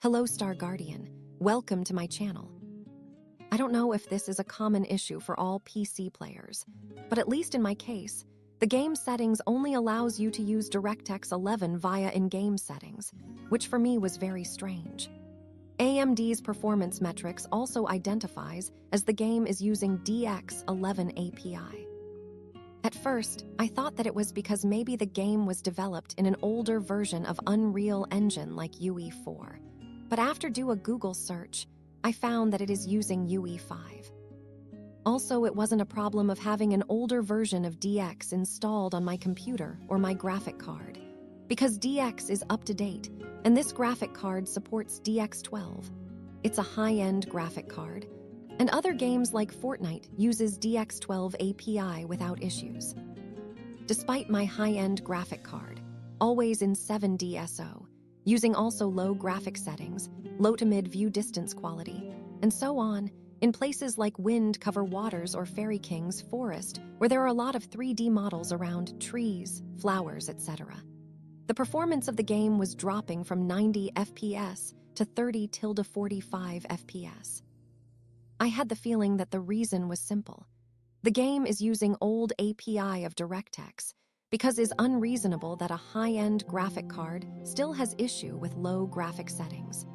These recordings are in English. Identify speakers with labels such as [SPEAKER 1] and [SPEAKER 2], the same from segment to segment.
[SPEAKER 1] Hello, Star Guardian. Welcome to my channel. I don't know if this is a common issue for all PC players, but at least in my case, the game settings only allows you to use DirectX 11 via in-game settings, which for me was very strange. AMD's performance metrics also identifies as the game is using DX11 API. At first, I thought that it was because maybe the game was developed in an older version of Unreal Engine like UE4. But after do a Google search, I found that it is using UE5. Also, it wasn't a problem of having an older version of DX installed on my computer or my graphic card, because DX is up to date, and this graphic card supports DX12. It's a high-end graphic card, and other games like Fortnite uses DX12 API without issues. Despite my high-end graphic card, always in 7DSO, using also low graphic settings, low to mid view distance quality, and so on, in places like Wind Cover Waters or Fairy King's Forest, where there are a lot of 3D models around trees, flowers, etc. The performance of the game was dropping from 90 FPS to 30-45 FPS. I had the feeling that the reason was simple. The game is using old API of DirectX, because it's unreasonable that a high-end graphic card still has issue with low graphic settings.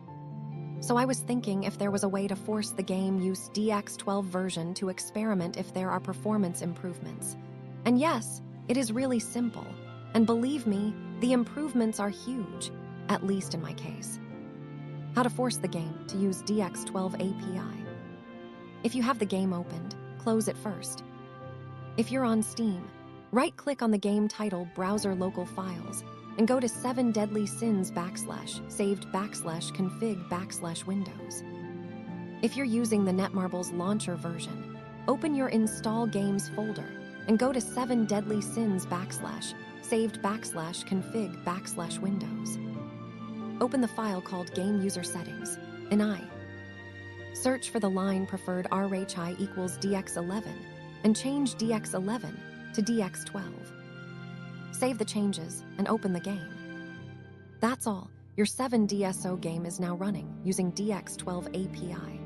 [SPEAKER 1] So I was thinking if there was a way to force the game use DX12 version to experiment if there are performance improvements. And yes, it is really simple, and believe me, the improvements are huge, at least in my case. How to force the game to use DX12 API. If you have the game opened, close it first. If you're on Steam, right-click on the game title Browser Local Files and go to SevenDeadlySins /saved/config/Windows. If you're using the Netmarble's launcher version, open your Install Games folder and go to SevenDeadlySins /saved/config/Windows. Open the file called GameUserSettings.ini. Search for the line PreferredRHI equals DX11 and change DX11 to DX12. Save the changes and open the game. That's all. Your 7DSO game is now running using DX12 API.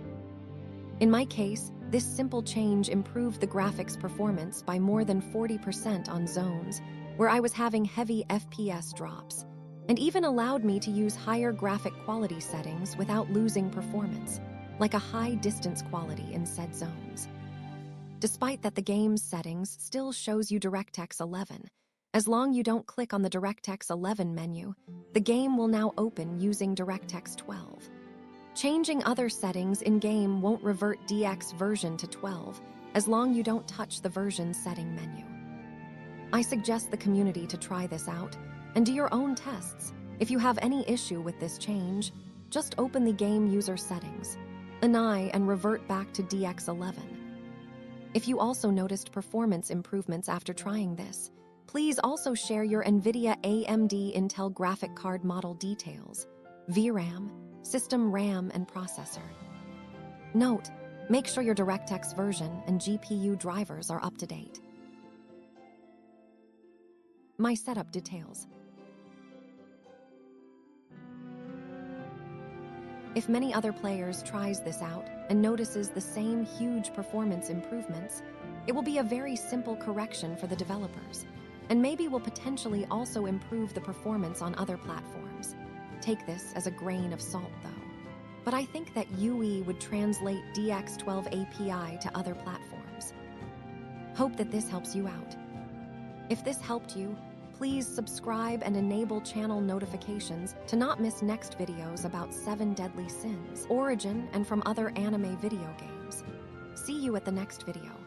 [SPEAKER 1] In my case, this simple change improved the graphics performance by more than 40% on zones where I was having heavy FPS drops, and even allowed me to use higher graphic quality settings without losing performance, like a high distance quality in said zones. Despite that the game's settings still shows you DirectX 11, as long you don't click on the DirectX 11 menu, the game will now open using DirectX 12. Changing other settings in-game won't revert DX version to 12, as long you don't touch the version setting menu. I suggest the community to try this out, and do your own tests. If you have any issue with this change, just open the GameUserSettings.ini and revert back to DX11. If you also noticed performance improvements after trying this, please also share your NVIDIA AMD Intel graphic card model details, VRAM, system RAM, and processor. Note, make sure your DirectX version and GPU drivers are up to date. My setup details. If many other players tries this out and notices the same huge performance improvements, it will be a very simple correction for the developers, and maybe will potentially also improve the performance on other platforms. Take this as a grain of salt though. But I think that UE would translate DX12 API to other platforms. Hope that this helps you out. If this helped you, please subscribe and enable channel notifications to not miss next videos about 7 Deadly Sins, Origin, and from other anime video games. See you at the next video.